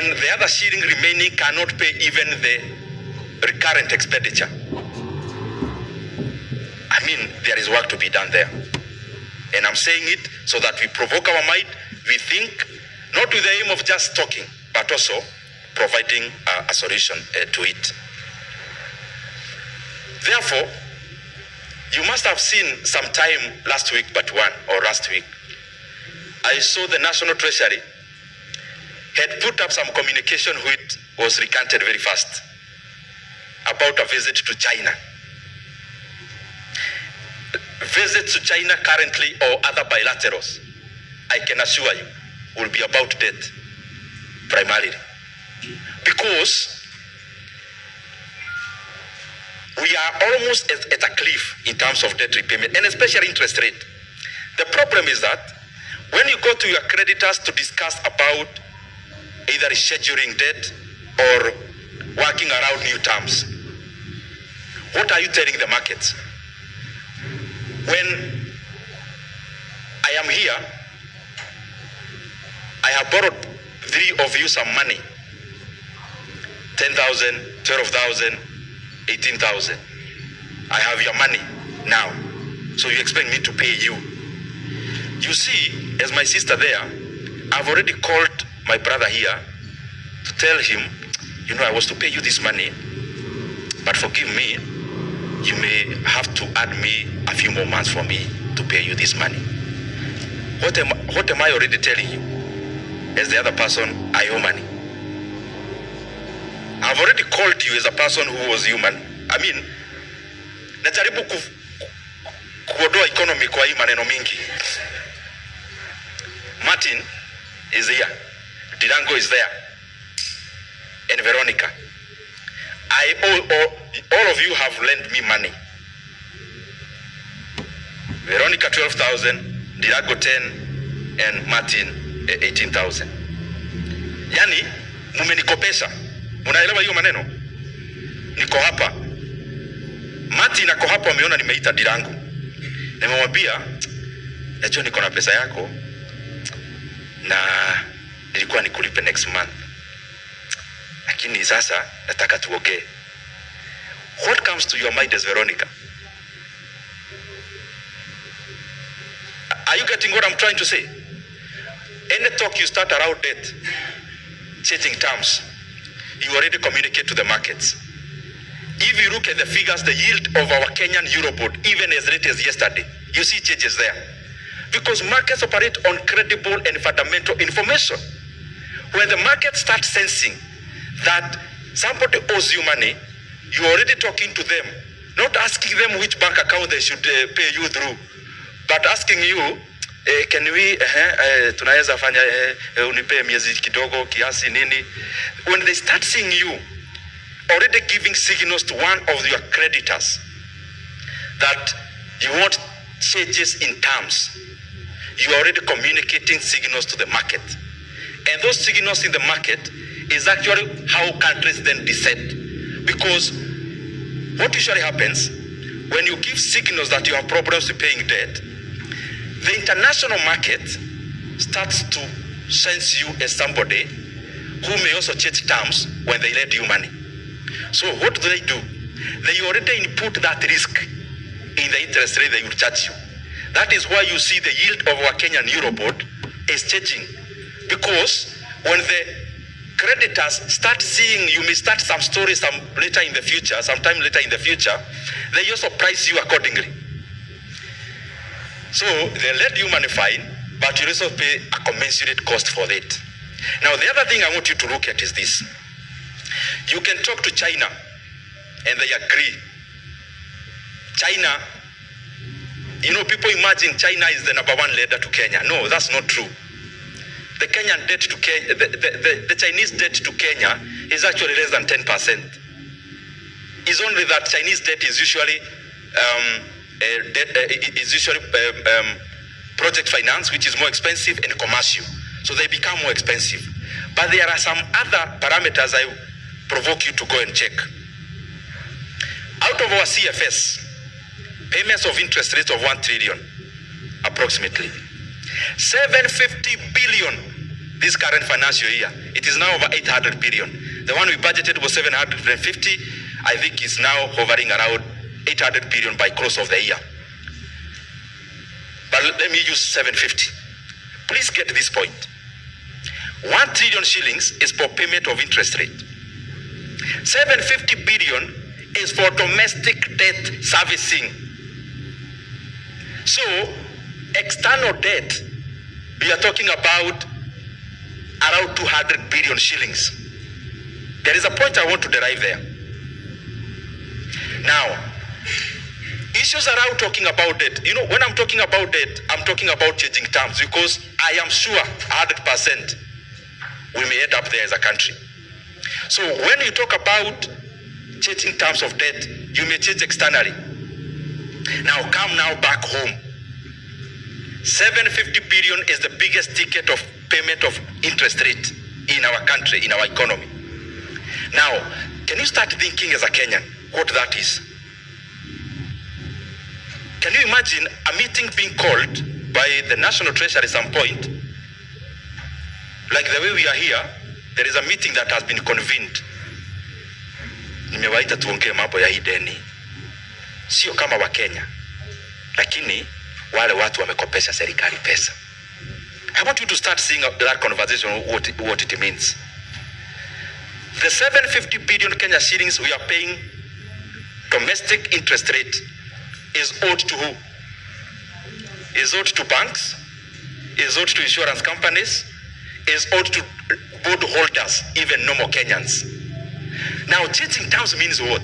and the other shilling remaining cannot pay even the recurrent expenditure. I mean, there is work to be done there. And I'm saying it so that we provoke our mind, we think, not with the aim of just talking, but also providing a solution to it. Therefore, you must have seen sometime last week, I saw the National Treasury had put up some communication which was recanted very fast about a visit to China. Visits to China currently or other bilaterals, I can assure you, will be about debt primarily. Because we are almost at a cliff in terms of debt repayment, and especially interest rate. The problem is that when you go to your creditors to discuss about either rescheduling debt or working around new terms, what are you telling the markets? When I am here, I have borrowed three of you some money, 10,000, 12,000, 18,000. I have your money now, so you expect me to pay you. You see, as my sister there, I've already called my brother here to tell him, you know, I was to pay you this money, but forgive me, you may have to add me a few more months for me to pay you this money. What am I already telling you? As the other person, I owe money. I've already called you as a person who was human. I mean, najaribu kuodoa economy kwa hii maneno mingi. Martin is here. Dirango is there. And Veronica. All of you have lent me money. Veronica 12,000, Dirango 10, and Martin 18,000. Yani, mumenikopesha. Unaelewa hiyo maneno? Niko hapa. Martin ako hapa, ameona nimeita Dirango. Nimemwambia, najua niko na pesa yako na nilikuwa nikulipe next month. Lakini sasa nataka tuongee. What comes to your mind as Veronica? Are you getting what I'm trying to say? Any talk you start around debt, changing terms, you already communicate to the markets. If you look at the figures, the yield of our Kenyan Eurobond, even as late as yesterday, you see changes there. Because markets operate on credible and fundamental information. When the market starts sensing that somebody owes you money, you're already talking to them, not asking them which bank account they should pay you through, but asking you, can we, tunaweza fanya, unipe miezi kidogo, kiasi nini. When they start seeing you already giving signals to one of your creditors that you want changes in terms, you are already communicating signals to the market. And those signals in the market is actually how countries then descend. Because what usually happens when you give signals that you have problems with paying debt, the international market starts to sense you as somebody who may also change terms when they lend you money. So what do? They already input that risk in the interest rate they will charge you. That is why you see the yield of our Kenyan Eurobond is changing. Because when the creditors start seeing, you may start some stories sometime later in the future, they also price you accordingly. So they let you money fine, but you also pay a commensurate cost for it. Now the other thing I want you to look at is this. You can talk to China and they agree. China, you know, people imagine China is the #1 lender to Kenya. No, that's not true. The Kenyan debt to Kenya, the Chinese debt to Kenya is actually less than 10%. It's only that Chinese debt is usually project finance, which is more expensive, and commercial. So they become more expensive. But there are some other parameters I provoke you to go and check. Out of our CFS, payments of interest rates of 1 trillion, approximately, 750 billion this current financial year, it is now over 800 billion. The one we budgeted was 750. I think it's now hovering around 800 billion by close of the year. But let me use 750. Please get this point. 1 trillion shillings is for payment of interest rate. 750 billion is for domestic debt servicing. So, external debt, we are talking about around 200 billion shillings. There is a point I want to derive there. Now, issues around talking about debt. You know, when I'm talking about debt, I'm talking about changing terms, because I am sure 100% we may end up there as a country. So when you talk about changing terms of debt, you may change externally. Now come now back home. 750 billion is the biggest ticket of payment of interest rate in our country, in our economy. Now, can you start thinking as a Kenyan what that is? Can you imagine a meeting being called by the National Treasury at some point? Like the way we are here, there is a meeting that has been convened. Nimewaita tuongee mambo ya hii deni. Sio kama wa Kenya, lakini wale watu wamekopesha serikali pesa. I want you to start seeing that conversation, what it means. The 750 billion Kenya shillings we are paying domestic interest rate is owed to who? Is owed to banks, is owed to insurance companies, is owed to bond holders, even normal Kenyans. Now, changing terms means what?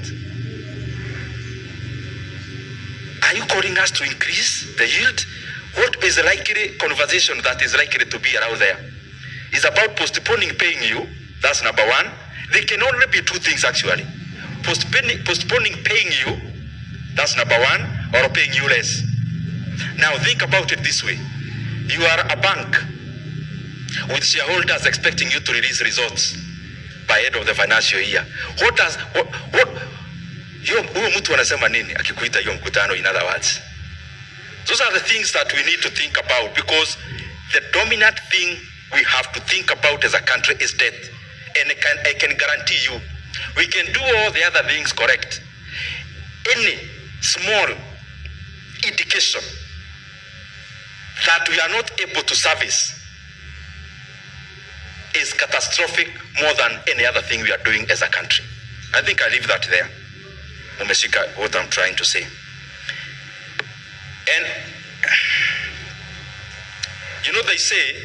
Are you calling us to increase the yield? What is the likely conversation that is likely to be around there? It's about postponing paying you. That's number one. There can only be two things actually. Postponing paying you, that's number one, or paying you less. Now think about it this way. You are a bank with shareholders expecting you to release results by end of the financial year. Huyo mtu anasema nini akikuita hiyo mkutano? In other words, those are the things that we need to think about, because the dominant thing we have to think about as a country is debt. And I can guarantee you, we can do all the other things correct. Any small indication that we are not able to service is catastrophic more than any other thing we are doing as a country. I think I leave that there. Umeshika what I'm trying to say. And you know, they say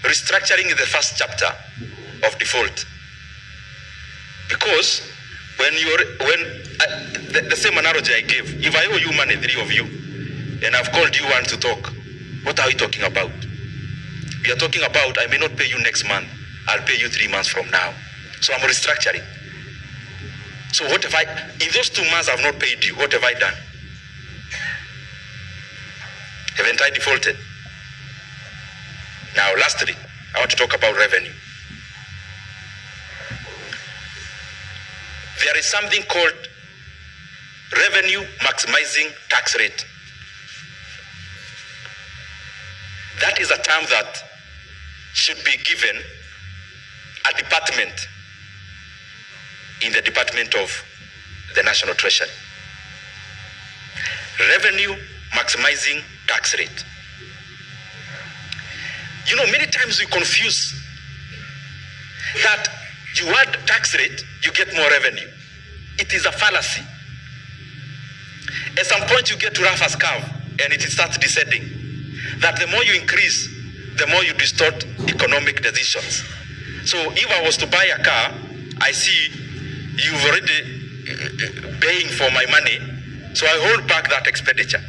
restructuring is the first chapter of default, because when the same analogy I gave, if I owe you money, 3 of you, and I've called you one to talk, what are we talking about? We are talking about I may not pay you next month, I'll pay you 3 months from now. So I'm restructuring. So what if in those 2 months I've not paid you, what have I done? Haven't I defaulted? Now lastly, I want to talk about revenue. There is something called revenue maximizing tax rate. That is a term that should be given a department in the Department of the National Treasury. Revenue maximizing tax rate. You know, many times we confuse that you add tax rate, you get more revenue. It is a fallacy. At some point you get to Rafa's curve and it starts descending. That the more you increase, the more you distort economic decisions. So if I was to buy a car, I see you've already paying for my money, so I hold back that expenditure.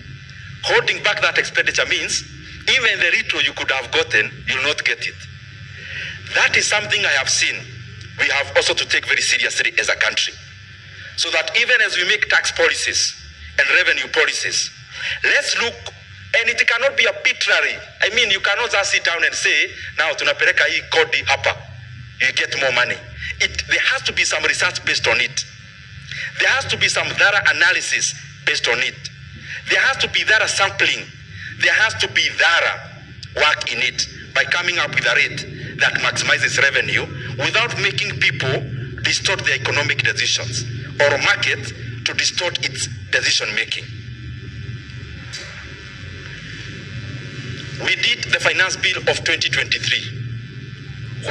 Holding back that expenditure means even the little you could have gotten, you'll not get it. That is something I have seen we have also to take very seriously as a country. So that even as we make tax policies and revenue policies, let's look, and it cannot be arbitrary. I mean, you cannot just sit down and say, now tunapeleka hii kodi hapa, you get more money. There has to be some research based on it. There has to be some thorough analysis based on it. There has to be thorough sampling. There has to be thorough work in it by coming up with a rate that maximizes revenue without making people distort their economic decisions or market to distort its decision making. We did the finance bill of 2023,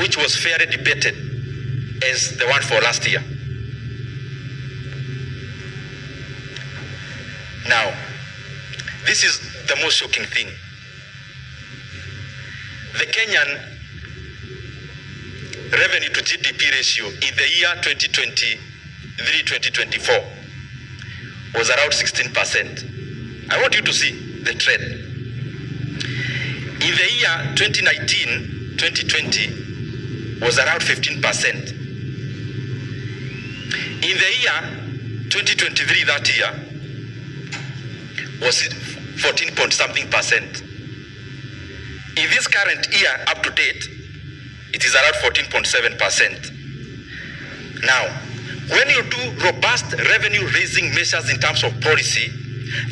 which was fairly debated as the one for last year. Now, this is the most shocking thing. The Kenyan revenue to GDP ratio in the year 2023-2024 was around 16%. I want you to see the trend. In the year 2019-2020 was around 15%. In the year 2023, that year, was 14 point something percent. In this current year, up to date, it is around 14.7%. Now, when you do robust revenue raising measures in terms of policy,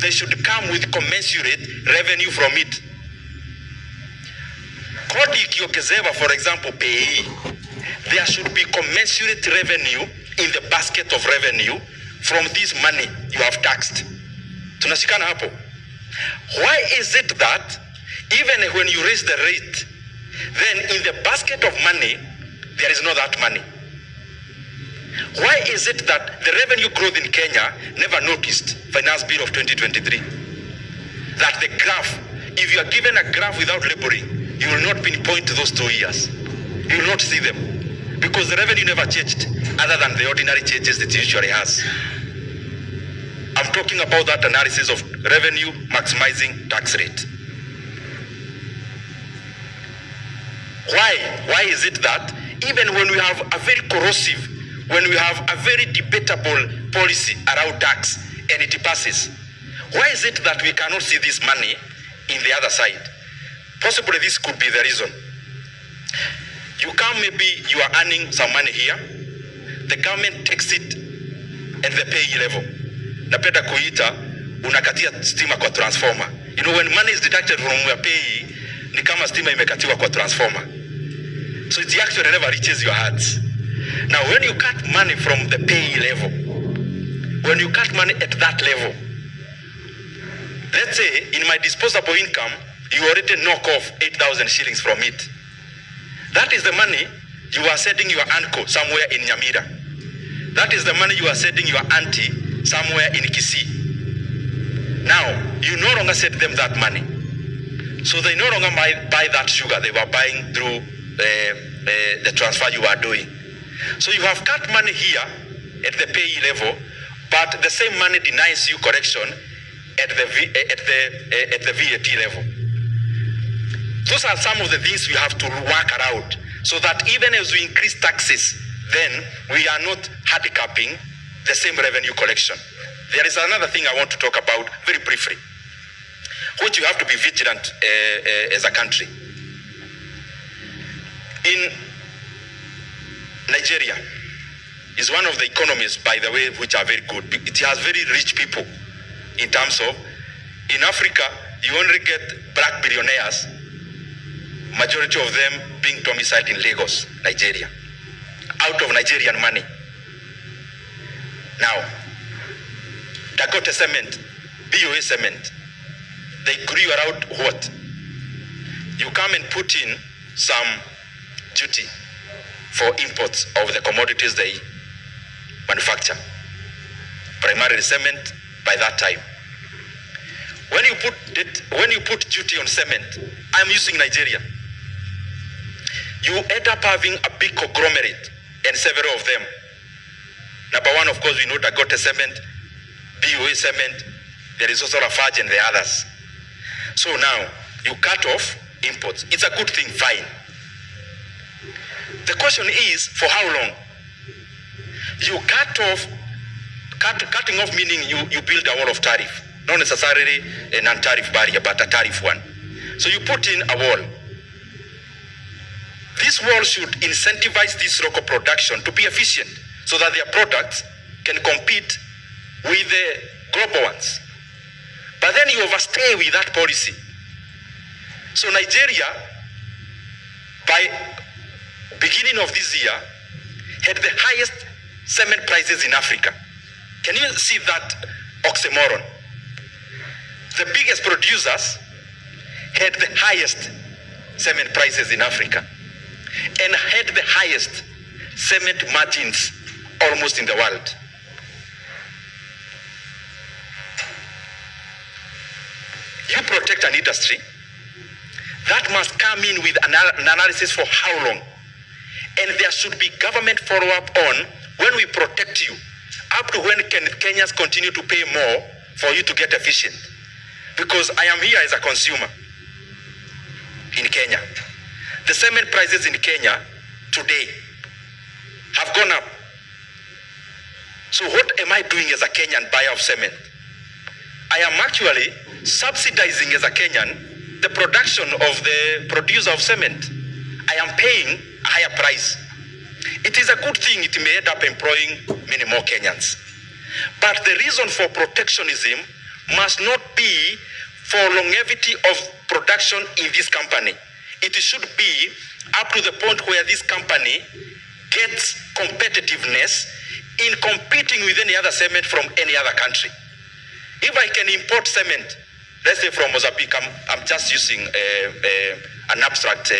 they should come with commensurate revenue from it. Kodi ikiongezewa, for example, pay, there should be commensurate revenue in the basket of revenue from this money you have taxed. Tunashikana hapo. Why is it that even when you raise the rate, then in the basket of money, there is no that money? Why is it that the revenue growth in Kenya never noticed finance bill of 2023? That the graph, if you are given a graph without labeling, you will not pinpoint those 2 years. You will not see them because the revenue never changed other than the ordinary changes it usually has. I'm talking about that analysis of revenue maximizing tax rate. Why is it that even when we have a very corrosive, when we have a very debatable policy around tax and it passes, why is it that we cannot see this money in the other side? Possibly this could be the reason. You come, maybe you are earning some money here, the government takes it at the pay level. Napenda kuita unakatia stima kwa transformer. You know, when money is deducted from your pay, ni kama stima imekatiwa kwa transformer. So it actually never reaches your hands. Now, when you cut money from the pay level, when you cut money at that level, let's say in my disposable income, you already knock off 8,000 shillings from it. That is the money you are sending your uncle somewhere in Nyamira. That is the money you are sending your auntie somewhere in Kisii. Now, you no longer send them that money. So they no longer buy that sugar they were buying through the transfer you are doing. So you have cut money here at the payee level, but the same money denies you correction at the VAT level. Those are some of the things we have to work around so that even as we increase taxes, then we are not handicapping the same revenue collection. There is another thing I want to talk about very briefly, which you have to be vigilant as a country. In Nigeria is one of the economies, by the way, which are very good. It has very rich people in terms of, in Africa, you only get black billionaires, majority of them being domiciled in Lagos, Nigeria, out of Nigerian money. Now, Dakota Cement, BOA Cement, they grew around what? You come and put in some duty for imports of the commodities they manufacture, primarily cement. By that time, when you put duty on cement, I'm using Nigeria, you end up having a big conglomerate and several of them. Number one, of course, we know Dakota Cement, BOA Cement, there is also Lafarge and the others. So now you cut off imports. It's a good thing, fine. The question is, for how long? You cutting off meaning you build a wall of tariff, not necessarily a non-tariff barrier, but a tariff one. So you put in a wall. This wall should incentivize this local production to be efficient so that their products can compete with the global ones. But then you overstay with that policy. So Nigeria, by beginning of this year, had the highest cement prices in Africa. Can you see that oxymoron? The biggest producers had the highest cement prices in Africa and had the highest cement margins almost in the world. You protect an industry that must come in with an analysis for how long. And there should be government follow-up on when we protect you. Up to when can Kenyans continue to pay more for you to get efficient? Because I am here as a consumer in Kenya. The cement prices in Kenya today have gone up. So what am I doing as a Kenyan buyer of cement? I am actually subsidizing as a Kenyan the production of the producer of cement. I am paying a higher price. It is a good thing. It may end up employing many more Kenyans. But the reason for protectionism must not be for longevity of production in this company. It should be up to the point where this company gets competitiveness in competing with any other cement from any other country. If I can import cement, let's say from Mozambique, I'm just using an abstract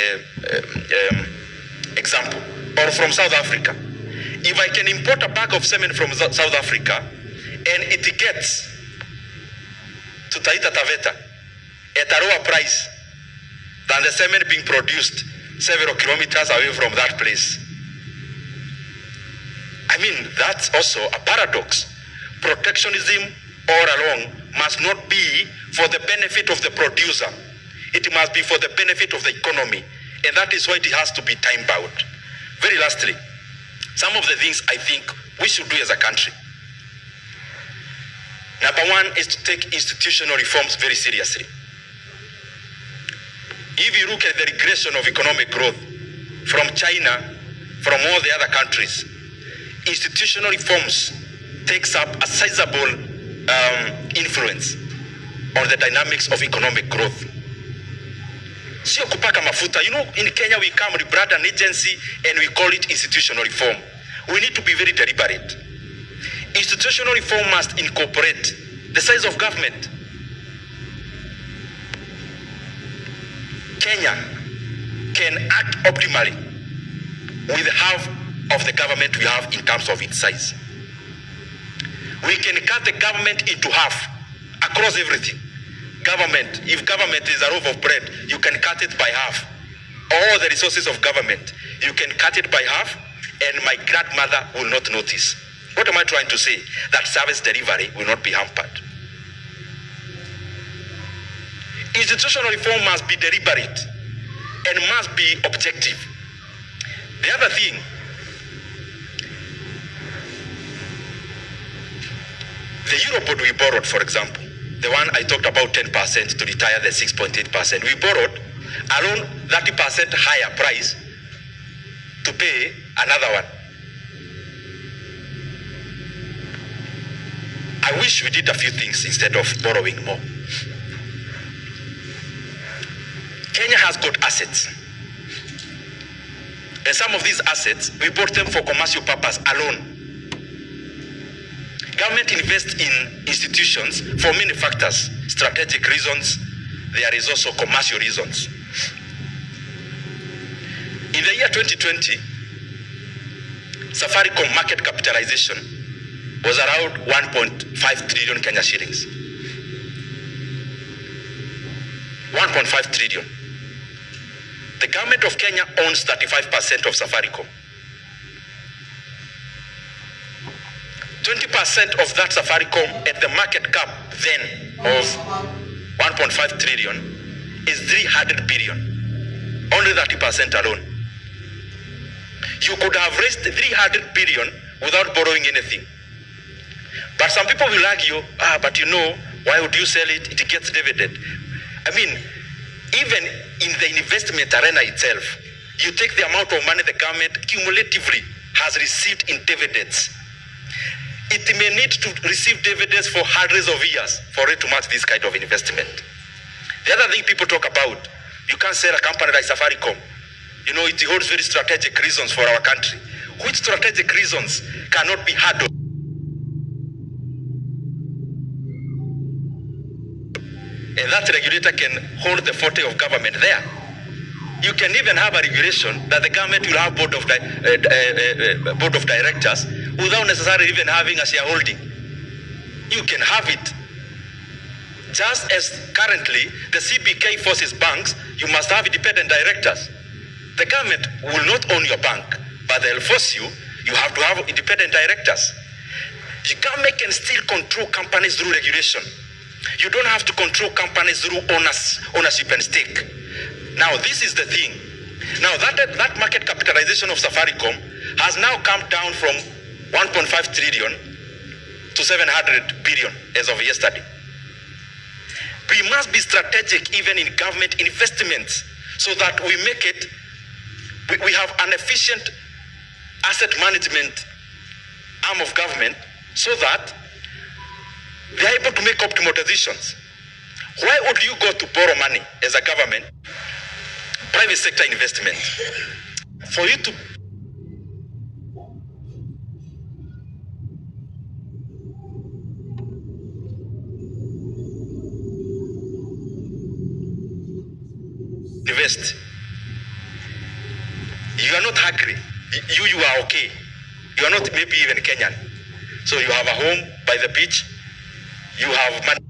example, or from South Africa. If I can import a bag of cement from South Africa and it gets to Taita Taveta at a lower price than the cement being produced several kilometers away from that place, I mean, that's also a paradox. Protectionism all along must not be for the benefit of the producer. It must be for the benefit of the economy. And that is why it has to be time-bound. Very lastly, some of the things I think we should do as a country. Number one is to take institutional reforms very seriously. If you look at the regression of economic growth from China, from all the other countries, institutional reforms takes up a sizable influence on the dynamics of economic growth. Sio kupaka mafuta. You know, in Kenya we come rebrand an agency and we call it institutional reform. We need to be very deliberate. Institutional reform must incorporate the size of government. Kenya can act optimally with half of the government we have in terms of its size. We can cut the government into half across everything. Government, if government is a loaf of bread, you can cut it by half. All the resources of government, you can cut it by half, and my grandmother will not notice. What am I trying to say? That service delivery will not be hampered. Institutional reform must be deliberate and must be objective. The other thing, the Eurobond we borrowed, for example, the one I talked about 10% to retire the 6.8%, we borrowed around 30% higher price to pay another one. I wish we did a few things instead of borrowing more. Kenya has got assets. And some of these assets, we bought them for commercial purpose alone. Government invests in institutions for many factors, strategic reasons. There is also commercial reasons. In the year 2020, Safaricom market capitalization was around 1.5 trillion Kenya shillings. 1.5 trillion. The government of Kenya owns 35% of Safaricom. 20% of that Safaricom at the market cap then of 1.5 trillion is 300 billion. Only 30% alone. You could have raised 300 billion without borrowing anything. But some people will argue, but you know, why would you sell it? It gets dividend. I mean, even in the investment arena itself, you take the amount of money the government cumulatively has received in dividends. It may need to receive dividends for hundreds of years for it to match this kind of investment. The other thing people talk about, you can't sell a company like Safaricom You know, it holds very strategic reasons for our country. Which strategic reasons cannot be handled? And that regulator can hold the forte of government there. You can even have a regulation that the government will have board of directors without necessarily even having a shareholding. You can have it. Just as currently the CBK forces banks, you must have independent directors. The government will not own your bank, but they'll force you. You have to have independent directors. The government can still control companies through regulation. You don't have to control companies through ownership and stake. Now, this is the thing. Now, that market capitalization of Safaricom has now come down from 1.5 trillion to 700 billion as of yesterday. We must be strategic even in government investments so that we make it, we have an efficient asset management arm of government so that they are able to make optimal decisions. Why would you go to borrow money as a government? Private sector investment. For you to invest, you are not hungry. You are okay. You are not maybe even Kenyan. So you have a home by the beach. You have money.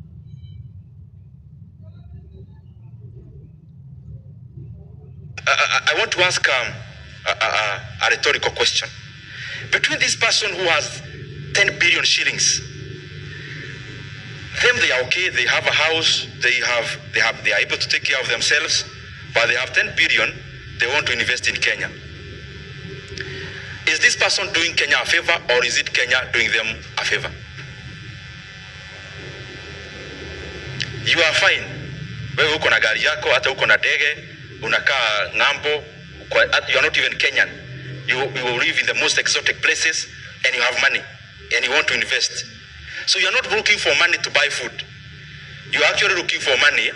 I want to ask a rhetorical question. Between this person who has 10 billion shillings, them they are okay, they have a house, they are able to take care of themselves, but they have 10 billion, they want to invest in Kenya. Is this person doing Kenya a favor, or is it Kenya doing them a favor? You are fine. Wewe uko na gari yako, hata uko na ndege, unakaa ng'ambo, you are not even Kenyan. You will live in the most exotic places and you have money and you want to invest. So you are not looking for money to buy food. You are actually looking for money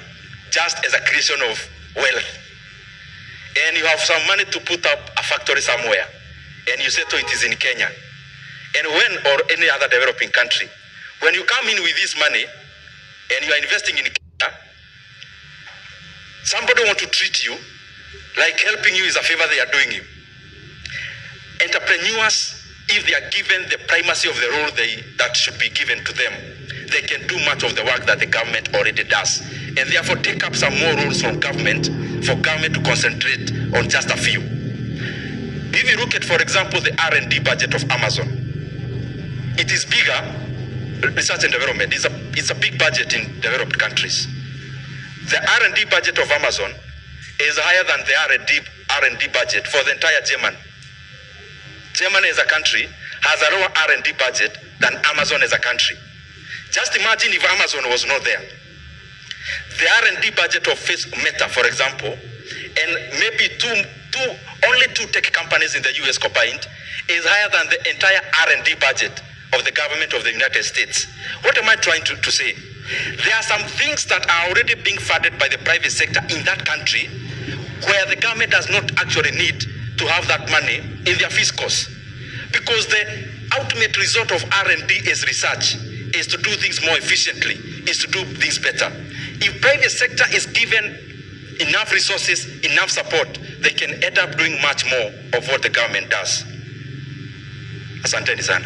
just as a creation of wealth. And you have some money to put up a factory somewhere and you say, oh, it is in Kenya. And when, or any other developing country, when you come in with this money and you are investing in Kenya, somebody want to treat you like helping you is a favor they are doing you. Entrepreneurs, if they are given the primacy of the role that should be given to them, they can do much of the work that the government already does. And therefore take up some more roles from government, for government to concentrate on just a few. If you look at, for example, the R&D budget of Amazon, it is bigger, research and development, it's a big budget in developed countries. The R&D budget of Amazon is higher than the R&D budget for the entire Germany. Germany as a country has a lower R&D budget than Amazon as a country. Just imagine if Amazon was not there. The R&D budget of Meta, for example, and maybe only two tech companies in the US combined, is higher than the entire R&D budget of the government of the United States. What am I trying to say? There are some things that are already being funded by the private sector in that country where the government does not actually need to have that money in their fiscals. Because the ultimate result of R&D is research, is to do things more efficiently, is to do things better. If private sector is given enough resources, enough support, they can end up doing much more of what the government does. Asanteni sana.